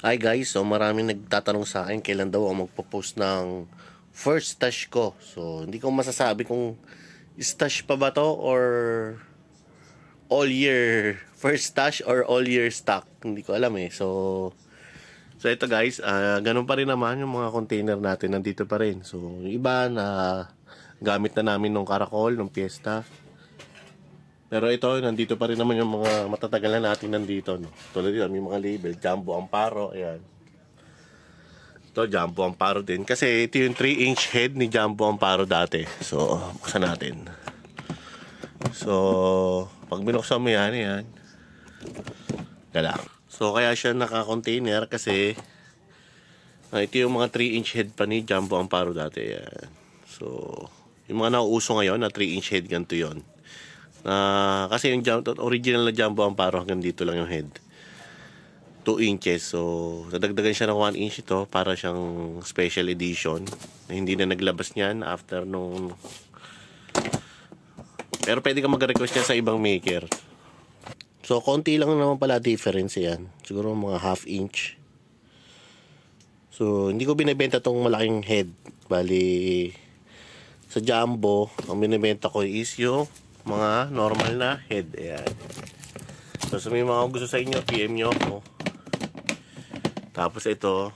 Hi guys, so maraming nagtatanong sa akin kailan daw ako magpo-post ng first stash ko. So hindi ko masasabi kung stash pa ba to or all year first stash or all year stock. Hindi ko alam eh. So ito guys, ganun pa rin naman yung mga container natin, nandito pa rin. So yung iba na gamit na namin nung Caracol, nung Fiesta. Pero ito, nandito pa rin naman yung mga matatagal na natin nandito, no? Tulad yun, may mga label, Jumbo Amparo, ayan. Ito, Jumbo Amparo din. Kasi ito yung 3-inch head ni Jumbo Amparo dati. So, buksan natin. So, pag binuksan mo yan, ayan. Gala. So, kaya siya naka-container kasi ito yung mga 3-inch head pa ni Jumbo Amparo dati, ayan. So, yung mga nauuso ngayon na 3-inch head, ganito yun. Kasi yung original na Jumbo Amparo hanggang dito lang yung head, 2 inches. So nadagdagan siya ng 1 inch ito para siyang special edition na hindi na naglabas niyan after nung, pero pwede ka mag-request niya sa ibang maker. So konti lang naman pala difference yan, siguro mga half inch. So hindi ko binibenta tong malaking head. Bali sa Jumbo ang binibenta ko is yung mga normal na head. Ayan. So may mga gusto sa inyo, PM nyo ako. Tapos ito,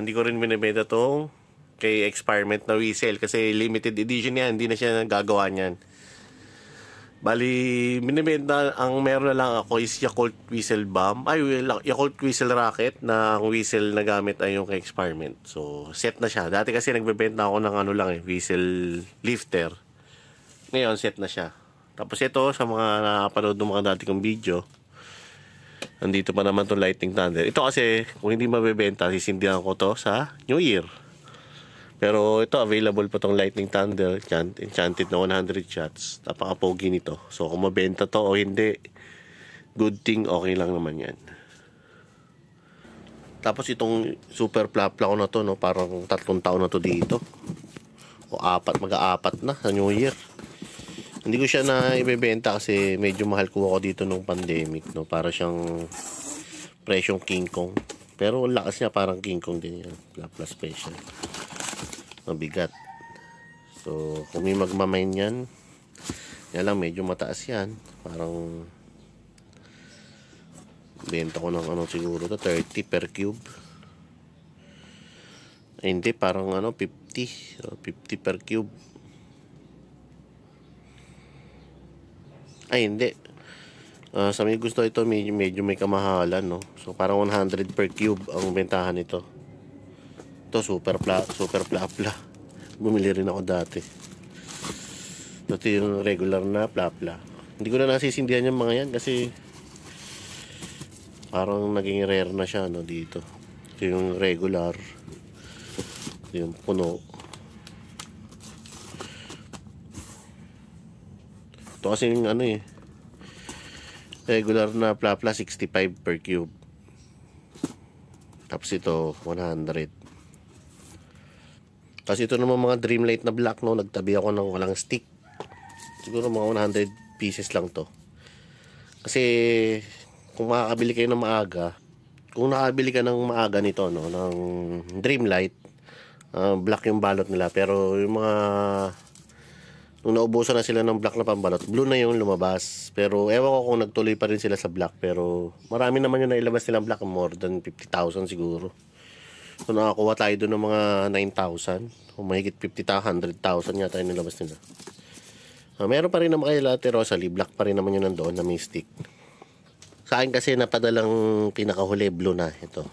hindi ko rin binibenta tong kay experiment na whistle kasi limited edition yan, hindi na siya gagawa niyan. Bali binibenta, ang meron na lang ako is Yakult whistle bomb, Yakult whistle racket na ang whistle na gamit ay yung kay experiment. So set na siya. Dati kasi nagbebenta ako ng ano lang whistle lifter. Ngayon, set na siya. Tapos ito, sa mga nakapanood ng mga dati kong video, nandito pa naman itong Lightning Thunder. Ito kasi, kung hindi mabebenta, sisindihan ko to sa New Year. Pero ito, available pa itong Lightning Thunder, enchanted na 100 shots. Napaka-pogi nito. So, kung mabenta to o hindi, good thing, okay lang naman yan. Tapos itong super plapla ko na to, no? Parang 3 taon na to dito. O 4, mag-4 na sa New Year. Hindi ko siya na ibebenta kasi medyo mahal ko ako dito nung pandemic, no? Para siyang presyong King Kong. Pero ang lakas niya parang King Kong din yan. Plapla special. Mabigat. So, kung may magmamain yan, yan lang medyo mataas yan. Parang benta ko ng ano siguro to 30 per cube. Ay, hindi, parang 50. So, 50 per cube. Ay, hindi. Sa may gusto ito, medyo may kamahalan, no? So, parang 100 per cube ang bentahan nito. Ito, super plapla. Bumili rin ako dati. Ito yung regular na plapla. Hindi ko na nasisindihan yung mga yan kasi parang naging rare na siya, no, dito. Ito yung regular. Ito yung puno. Ito kasi yung regular na plapla 65 per cube. Tapos ito 100. Kasi ito naman mga Dreamlight na black, no, nagtabi ako ng walang stick. Siguro mga 100 pieces lang to. Kasi kung makakabili kayo ng maaga, kung nakabili ka ng maaga nito, no, ng Dreamlight, black yung balot nila. Pero yung mga nung naubusan na sila ng black na pambalot, blue na yung lumabas. Pero ewan ko kung nagtuloy pa rin sila sa black. Pero marami naman yung nailabas nilang black, more than 50,000 siguro. So nakakuha tayo doon ng mga 9,000 o mahigit 50,000, 100,000 yata yung nilabas nila. Meron pa rin naman kay Latte Rosalie, black pa rin naman yun nandoon na may stick. Sa akin kasi napadalang pinakahuli, blue na ito.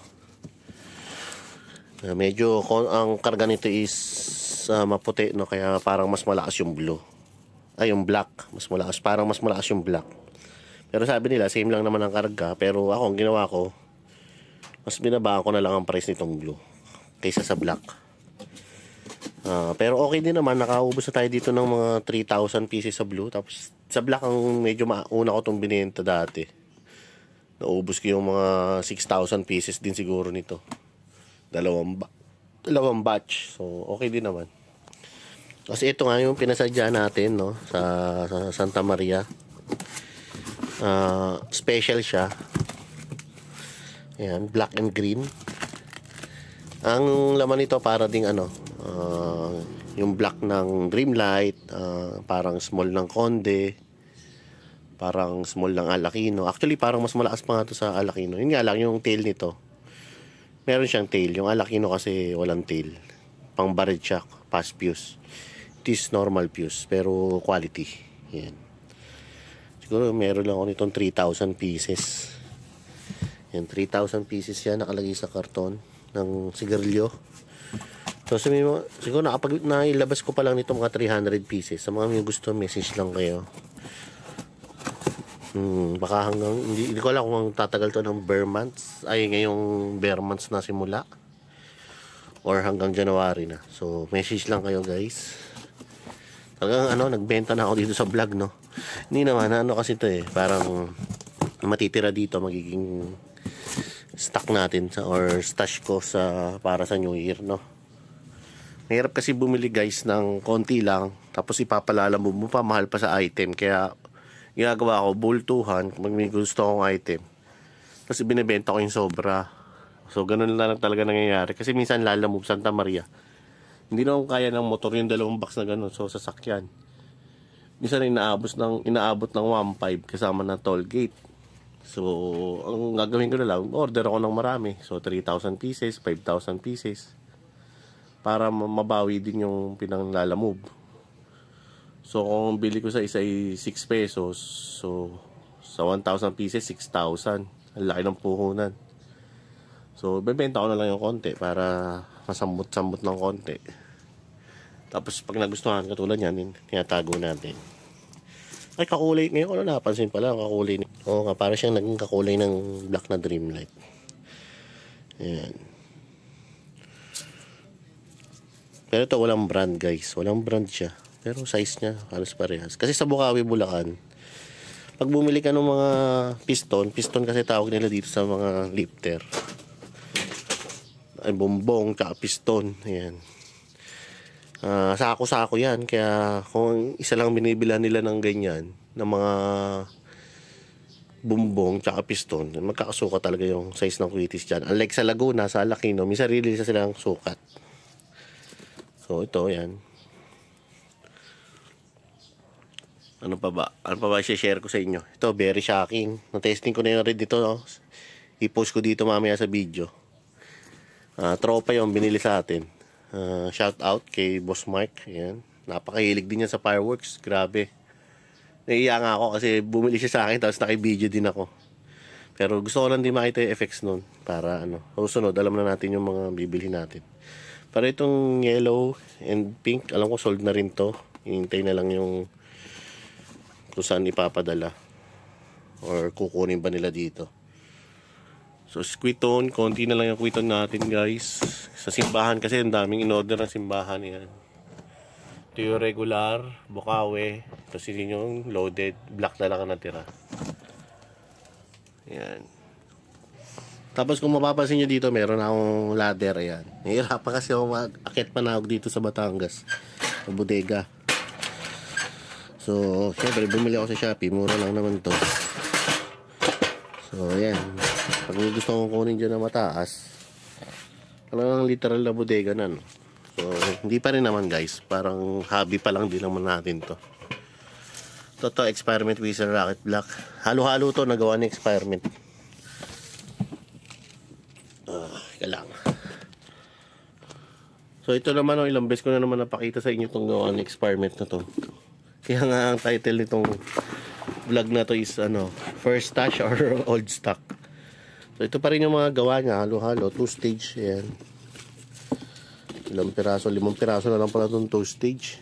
Medyo ang karga nito is maputi, no, kaya parang mas malakas yung blue. Ay, yung black, mas malakas, parang mas malakas yung black. Pero sabi nila same lang naman ang karga, pero ako ang ginawa ko, mas binabaan ko na lang ang price nitong blue kaysa sa black. Pero okay din naman, nakaubos na tayo dito ng mga 3,000 pieces sa blue. Tapos sa black ang medyo mauna ko itong binenta dati. Naubos ko yung mga 6,000 pieces din siguro nito. Dalawang batch. So okay din naman. Kasi ito nga yung pinasadya natin, no, sa Santa Maria. Special siya. Ayan, black and green. Ang laman nito para ding ano, yung black ng Dreamlight, parang small ng Conde, parang small ng Alakino. Actually, parang mas malakas pa nga ito sa Alakino. Yun nga lang, yung tail nito, meron siyang tail. Yung Alakino kasi walang tail. Pang barred siya, fast fuse. It is normal fuse, pero quality. Yan. Siguro meron lang ako nitong 3,000 pieces. Yan, 3,000 pieces yan nakalagay sa karton ng sigarilyo. So siguro nailabas ko pa lang nito mga 300 pieces. Sa mga may gusto, message lang kayo. Baka hanggang hindi ko alam kung tatagal to ng bare months. Ay, ngayong bare months na simula or hanggang January na. So message lang kayo, guys. Talagang nagbenta na ako dito sa vlog, no. Hindi naman kasi to parang matitira dito, magiging stock natin or stash ko para sa New Year, no. Mahirap kasi bumili, guys, ng konti lang tapos ipapalala mo pa, mahal pa sa item. Kaya ginagawa ko, bultuhan pag may gusto akong item, tapos binibenta ko yung sobra. So ganun lang talaga nangyayari kasi minsan lalamove Santa Maria, hindi na akong kaya ng motor yung 2 box na ganun. So sasakyan minsan inaabot ng 1.5 kasama ng toll gate. So ang gagawin ko na lang, order ako ng marami. So 3,000 pieces, 5,000 pieces para mabawi din yung pinanglalamove. So kung bili ko sa isa ay 6 pesos, so sa 1,000 pieces 6,000. Ang laki ng puhunan. So bebenta ko na lang yung konti para masambot-sambot ng konti. Tapos pag nagustuhan, katulad yan, tinatago natin. Ay, kakulay. Ngayon ko na napansin pala ang kakulay. Oo nga, para siyang naging kakulay ng black na Dreamlight. Ayan. Pero ito walang brand, guys. Walang brand siya. Pero size niya halos parehas. Kasi sa Bukawi, Bulacan, pag bumili ka ng mga piston kasi tawag nila dito sa mga lifter. Ay, bumbong, tsaka piston. Ayan. Sako-sako yan. Kaya kung isa lang binibila nila ng ganyan, ng mga bumbong tsaka piston, magkakasukat talaga yung size ng kwitis dyan. Unlike sa Laguna, sa Alakino, may sarili silang sukat. So ito, yan. Ano pa ba i-share ko sa inyo? Ito, very shocking. Na-testing ko na yung red dito, no? I-post ko dito mamaya sa video. Tropa yung binili sa atin. Shout out kay Boss Mark. Ayan. Napakahilig din niya sa fireworks. Grabe. Naiiya nga ako kasi bumili siya sa akin tapos naki-video din ako. Pero gusto ko lang din makita yung effects nun. Para susunod, alam na natin yung mga bibili natin. Para itong yellow and pink, alam ko sold na rin to. Hinintay na lang yung kung saan ipapadala or kukunin ba nila dito. So squiton, konti na lang yung quiton natin, guys. Sa simbahan kasi ang daming in-order ng simbahan yan. Ito yung regular, Bukawi. Tapos yun yung loaded, black na lang ang natira. Yan. Tapos kung mapapansin nyo dito, meron akong ladder. Ayan. Nahihirapan kasi ako akit manawag dito sa Batangas, sa bodega. So syempre bumili ako sa Shopee, mura lang naman to. So ayan, pag gusto kong kunin dyan na mataas, talagang literal na bodega na, no? So hindi pa rin naman, guys, parang hobby pa lang din naman natin to. Ito experiment Whistle Rocket Black. Halo-halo to, nagawa ni experiment. Lang. So ito naman, ilang beses ko na naman napakita sa inyo itong gawa ni experiment na to. Kaya nga ang title nitong vlog na to is first stash or old stock. So ito pa rin yung mga gawa niya, halo-halo, 2 stage. Ayan. Ilang piraso, 5 piraso na lang pala itong 2 stage.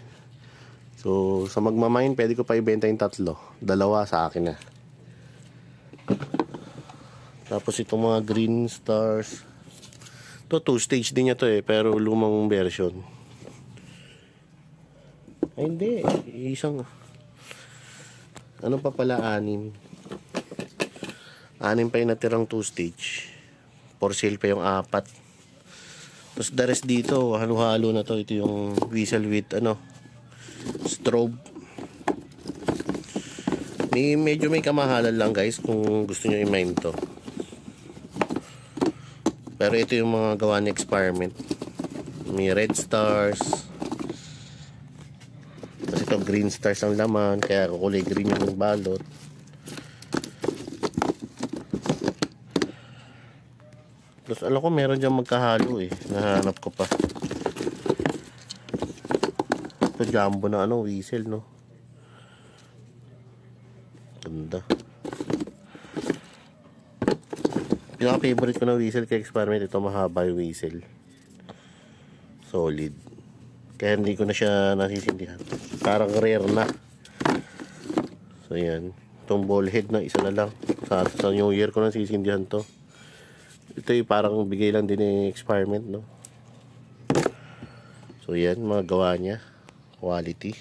So sa magmamine, pwede ko pa ibenta yung 3. 2 sa akin na. Tapos itong mga green stars, ito 2 stage din niya to pero lumang version. Ay hindi, isang ano pa pala, 6 pa yung natirang 2 stage. For sale pa yung 4. Tapos the rest dito, halo-halo na to. Ito yung whistle with strobe. Medyo may kamahalan lang, guys, kung gusto nyo i-mine to. Pero ito yung mga gawa ni Experiment. May red stars. Tapos ito green stars ang laman, kaya kulay green yung balot. Tapos alam ko meron dyan magkahalo eh. Nahanap ko pa. Ito jumbo na ano, whistle no. Ganda. Pinaka-favorite ko na whistle kay Experiment, ito mahaba yung whistle. Solid. Kaya hindi ko na siya nasisindihan. Parang rare na. So yan. Itong ball head na isa na lang. Sa New Year ko na nasisindihan to. Ito yung parang bigay lang din ng Experiment no. So yan, mga gawa niya. Quality.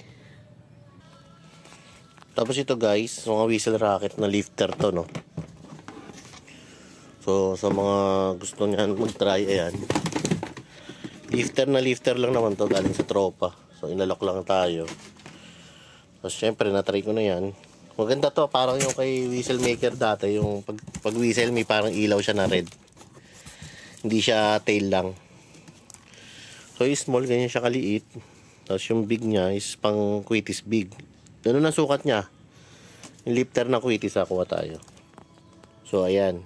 Tapos ito guys, mga whistle racket na lifter to no. So sa mga gusto niyan mag-try, ayan. Lifter na lifter lang naman to, galing sa tropa. So inalok lang tayo. Tapos syempre na-try ko na yan. Maganda to, parang yung kay whistle maker dati, yung pag whistle may parang ilaw siya na red. Hindi siya tail lang. So yung small ganyan siya kaliit. Tapos yung big niya is pang Quitis big. Ganun ang sukat niya. Yung lifter na Quitis kuha tayo. So ayan.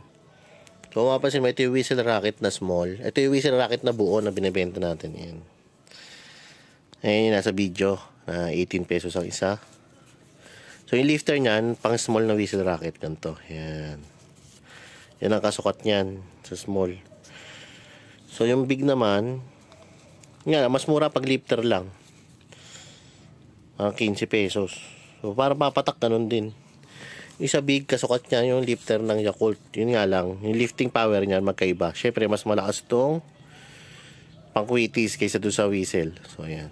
So mapapansin mo, ito yung whistle racket na small. Ito yung whistle racket na buo na binibenta natin. Yan. Ayan yung nasa video. 18 pesos ang isa. So yung lifter niyan, pang small na whistle racket. Ganito. Yan. Yan ang kasukat niyan sa small. So yung big naman, nga, mas mura pag lifter lang. 15 pesos. So para mapatak ganun din. Isa big, kasukat niya yung lifter ng Yakult. Yun nga lang, yung lifting power niyan magkaiba. Syempre mas malakas tong pang Quitis kaysa doon sa whistle. So ayan.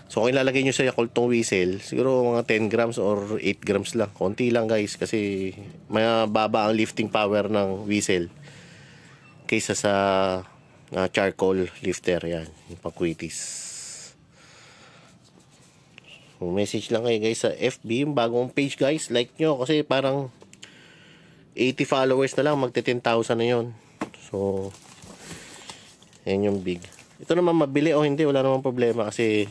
So kung ilalagay nyo sa Yakult tong whistle, siguro mga 10 grams or 8 grams lang. Konti lang guys, kasi mababa ang lifting power ng whistle kaysa sa charcoal lifter. Yan, yung pang Quitis. Message lang kayo guys sa FB, yung bagong page guys, like nyo kasi parang 80 followers na lang, magte 10,000 na yon. So yan yung big. Ito naman mabili o hindi, wala namang problema kasi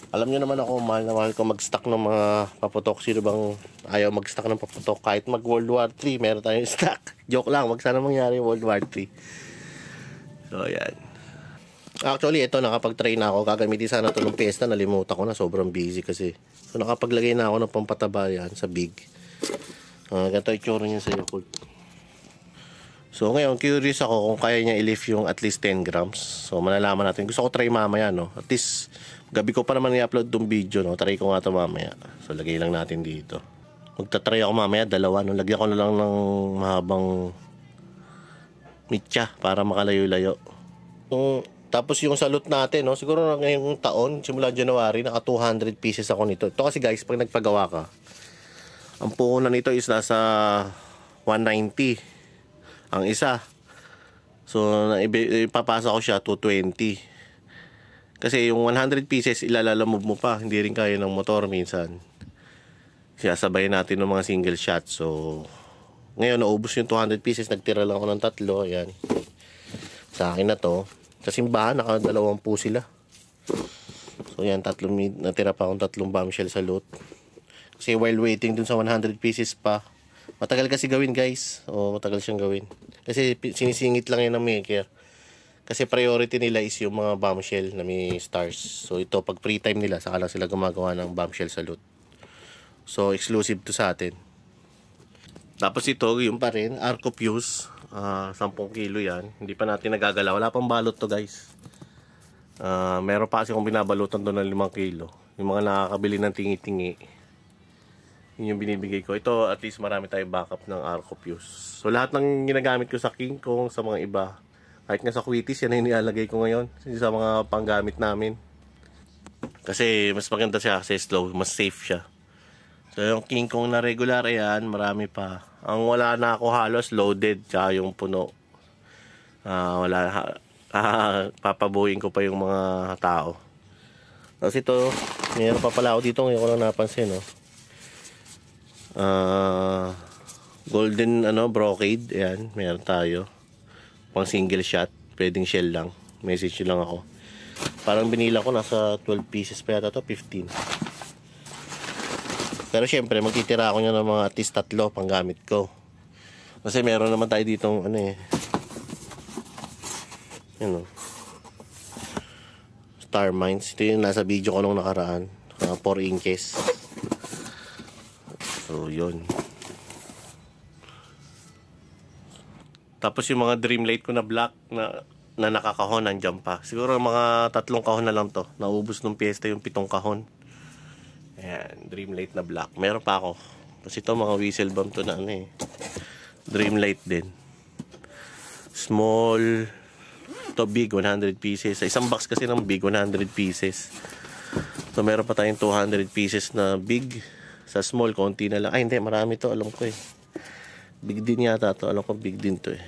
alam nyo naman ako, mahal na mahal ko mag-stock ng mga paputok. Sino bang ayaw mag-stock ng paputok? Kahit mag World War 3 meron tayong stock. Joke lang, wag sana mangyari World War 3. So yan. Actually, ito nakapag-try na ako. Gagamitin sana ito ng piyesta. Nalimutan ko na. Sobrang busy kasi. So, nakapaglagay na ako ng pampataba yan sa big. Ganito itsura niya sa Yakult. So, ngayon, curious ako kung kaya niya i-lift yung at least 10 grams. So, malalaman natin. Gusto ko try mamaya, no? At least, gabi ko pa naman i-upload itong video, no? Try ko nga ito mamaya. So, lagay lang natin dito. Magta-try ako mamaya, dalawa, no? Lagyan ko na lang ng mahabang mitya para makalayo-layo. Tapos yung salute natin, no? Siguro ngayong taon, simula January, naka 200 pieces ako nito. Ito kasi guys, pag nagpagawa ka, ang puhunan nito is nasa 190 ang isa. So, ipapasa ko siya 220. Kasi yung 100 pieces, ilalalamove mo pa. Hindi rin kaya ng motor minsan. Siyasabay natin ng mga single shot. So, ngayon, naubos yung 200 pieces. Nagtira lang ako ng 3. Ayan. Sa akin na to. Sa simbahan, naka-20 sila. So yan, natira pa akong 3 bombshell sa loot. Kasi while waiting dun sa 100 pieces pa, matagal kasi gawin guys. O matagal siyang gawin. Kasi sinisingit lang yan ng maker. Kasi priority nila is yung mga bombshell na may stars. So ito, pag free time nila, saka lang sila gumagawa ng bombshell sa loot. So exclusive to sa atin. Tapos ito, yung pa rin, Arco Fuse. 10 kilo yan. Hindi pa natin nagagalaw. Wala pang balot to guys. Meron pa kasi kung binabalutan doon ng 5 kilo. Yung mga nakakabili ng tingi-tingi, yun yung binibigay ko. Ito at least marami tayong backup ng Arco Fuse. So lahat ng ginagamit ko sa King Kong, sa mga iba, kahit nga sa Quitis, yan ang nilalagay ko ngayon sa mga panggamit namin. Kasi mas maganda siya kasi slow, mas safe siya. So yung King Kong na regular, ayan, marami pa. Ang wala na ako halos, loaded, tsaka yung puno. Papabuhin ko pa yung mga tao. Tapos ito, mayroon pa pala ako dito, ngayon ko lang napansin, no? Golden brocade, ayan, mayroon tayo. pang single shot, pwedeng shell lang. Message nyo lang ako. Parang binila ko nasa 12 pieces pa yata to, 15. Pero syempre magtitira ako niya ng mga at least 3 pang gamit ko. Kasi meron naman tayo ditong ano eh. Yun o. Star Mines. Ito yung nasa video ko nung nakaraan. 4 inches. So yun. Tapos yung mga Dreamlight ko na black na nakakahon nandiyan pa. Siguro mga 3 kahon na lang to. Naubos nung piyesta yung 7 kahon. Ayan, Dreamlight na black. Meron pa ako. Kasi ito mga whistle bomb to na ano eh. Dreamlight din. Small. Ito big, 100 pieces. Sa isang box kasi ng big, 100 pieces. So meron pa tayong 200 pieces na big. Sa small, konti na lang. Ay hindi, marami to. Alam ko eh. Big din yata to. Alam ko big din to eh.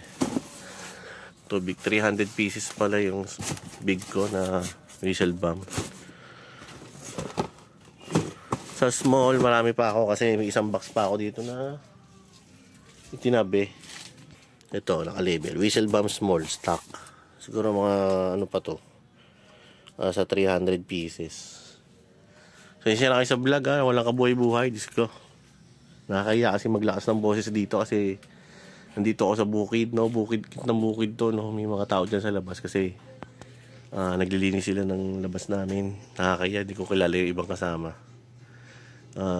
Ito big, 300 pieces pala yung big ko na whistle bomb. Sa small, marami pa ako kasi may isang box pa ako dito na itinabi. Ito, naka-label. Whistle bomb small, stock. Siguro mga ano pa to. Sa 300 pieces. So, siya na kayo sa vlog ha. Walang kabuhay-buhay. Diyos ko. Nakakaya kasi maglakas ng boses dito kasi nandito ako sa bukid, no? Bukid ng bukid to, no? May mga tao dyan sa labas kasi naglilinis sila ng labas namin. Nakakaya, di ko kilala yung ibang kasama.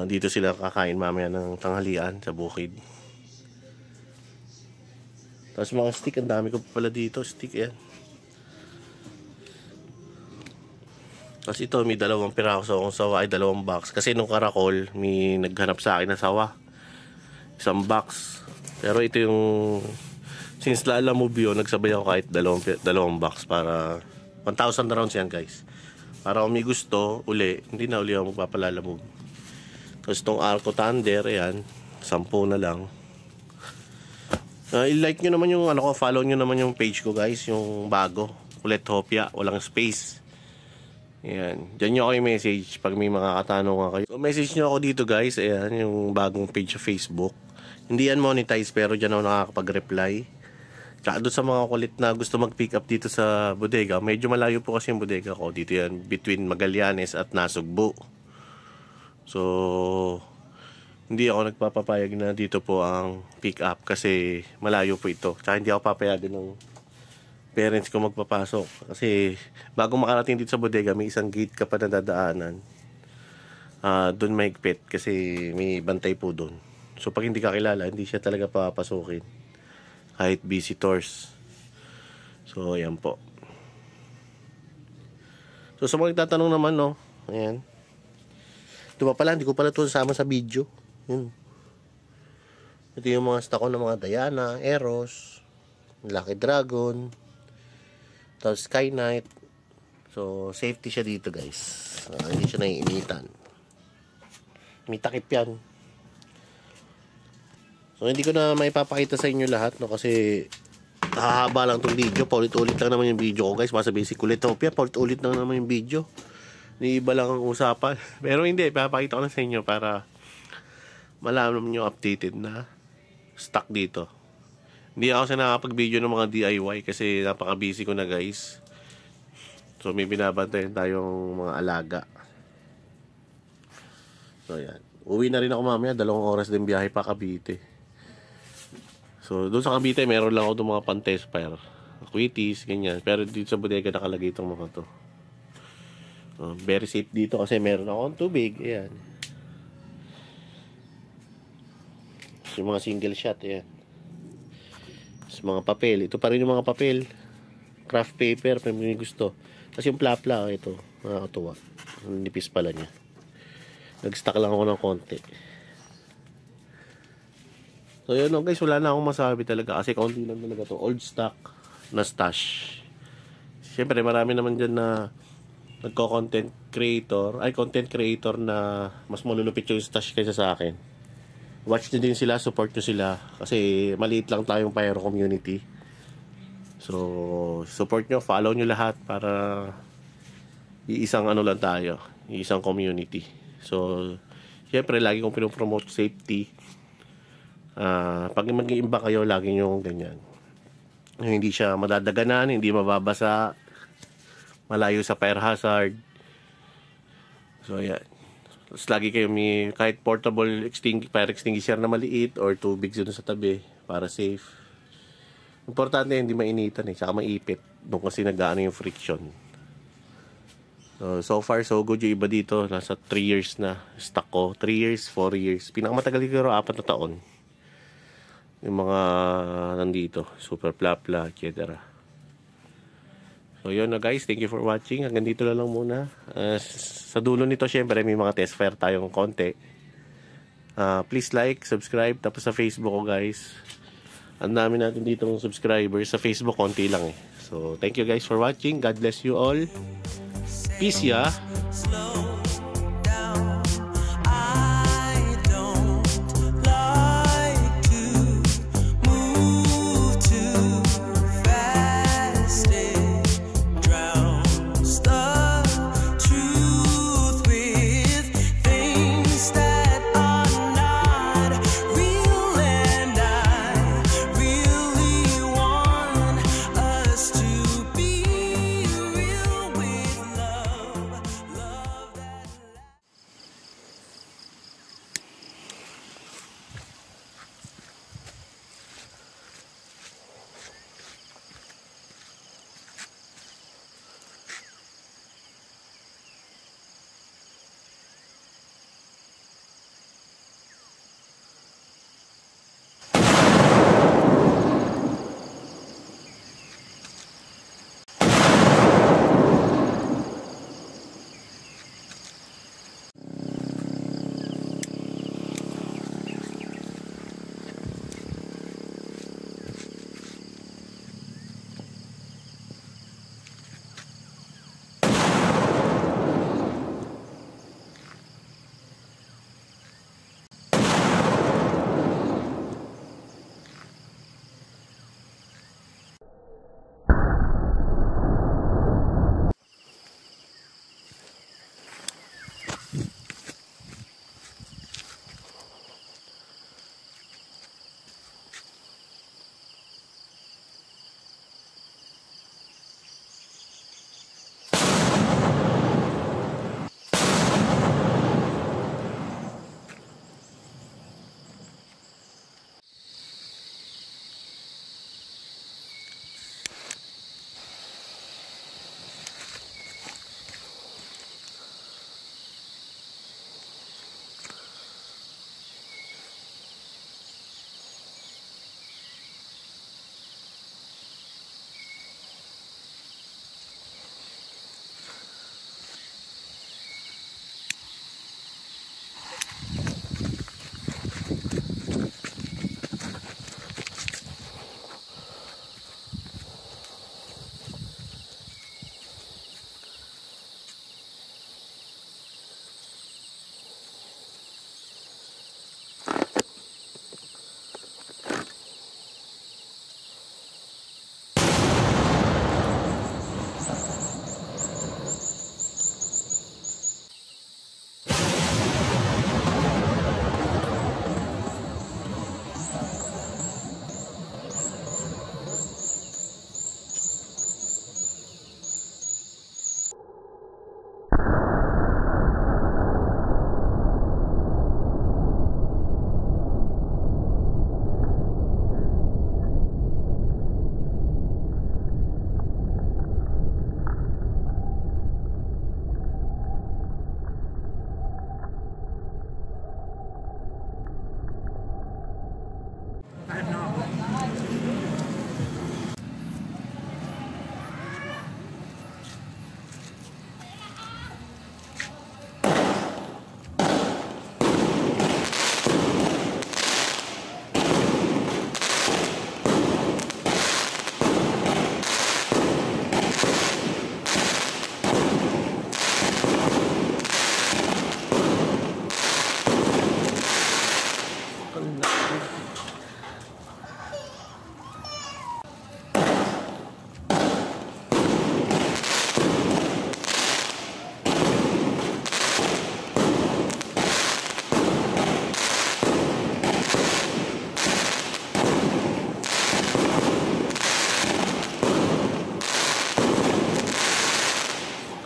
Dito sila kakain mamaya ng tanghalian sa bukid. Tapos mga stick, ang dami ko pala dito. Stick yan. Tapos ito, may 2 piraso akong sawa. Ay, 2 box. Kasi nung karakol, may naghanap sa akin ng sawa. Isang box. Pero ito yung since Lala Move yun, nagsabay ako kahit 2 box para 1,000 rounds yan guys. Para kung may gusto, uli, hindi na uli ako magpapalala move. Tapos itong Arco Thunder, ayan, 10 na lang. I-like nyo naman yung ano ko, follow nyo naman yung page ko guys, yung bago, Kuletopia, walang space. Ayan, dyan nyo ako yung message pag may mga katanungan kayo. So message nyo ako dito guys, ayan, yung bagong page sa Facebook. Hindi yan monetize pero dyan ako nakakapag-reply. Tsaka doon sa mga kulit na gusto mag-pick up dito sa bodega, medyo malayo po kasi yung bodega ko. Dito yan, between Magallanes at Nasugbu. So, hindi ako nagpapapayag na dito po ang pick up kasi malayo po ito. Tsaka hindi ako papayagan ng parents ko magpapasok. Kasi bago makarating dito sa bodega, may isang gate ka pa na dadaanan. Doon mahigpit kasi may bantay po doon. So, pag hindi ka kilala, hindi siya talaga papasukin. Kahit visitors. So, ayan po. So, sa mga nagtatanong naman, no, ayan. Ito pa pala, hindi ko pala ito sama sa video. Yun. Ito yung mga stock ko ng mga Diana, Eros, Lucky Dragon, tapos Sky Knight. So, safety siya dito guys. Hindi siya naiinitan. May takip yan. So, hindi ko na maipapakita sa inyo lahat, no, kasi hahaba lang itong video. Paulit-ulit lang naman yung video ko guys. Basta basic Kuletopia, paulit-ulit lang naman yung video. Ni iba lang ang usapan. Pero hindi, papakita ko na sa inyo para malaman nyo updated na stock dito. Hindi ako sa nakapag-video ng mga DIY kasi napaka-busy ko na guys. So may binabantayan tayong mga alaga. So yan. Uwi na rin ako mamaya, 2 oras din biyahe pa Cavite. So doon sa Cavite meron lang ako itong mga pan-tespire, Quitties, ganyan. Pero dito sa bodega nakalagay itong mga to. Very safe dito kasi meron akong tubig. Ayan. Yung mga single shot. Ayan. Yung mga papel. Ito pa rin yung mga papel. Craft paper. Kung may gusto. Kasi yung plapla. Ito. Nakakatuwa. Ang nipis pala niya. Nag-stock lang ako ng konti. So yun guys. Wala na akong masabi talaga. Kasi konti lang talaga to. Old stock na stash. Siyempre marami naman dyan na content creator na mas malulupit yung stash kaysa sa akin. Watch nyo din sila, support nyo sila kasi maliit lang tayong Pyro community. So support nyo, follow nyo lahat para iisang ano lang tayo, iisang community. So syempre lagi kong pinopromote safety. Pag mag-iimba kayo, lagi nyo ganyan, Hindi siya madadaganan, hindi mababasa, malayo sa fire hazard. So yan. Tapos lagi kayo may kahit portable fire extinguisher na maliit or tubig doon sa tabi para safe. Importante hindi mainitan saka maipit. Doon kasi nag-aano yung friction. So far so good yung iba dito. Nasa 3 years na stock ko. 3 years, 4 years. Pinakamatagal ko 4 na taon. Yung mga nandito. Super Plapla, etc. So yun na guys. Thank you for watching. Hanggang dito na lang muna. Sa dulo nito syempre may mga test fire tayong konti. Please like, subscribe. Tapos sa Facebook ko guys. Ang dami natin dito ng subscribers. Sa Facebook konti lang So thank you guys for watching. God bless you all. Peace ya.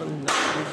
Ang laki.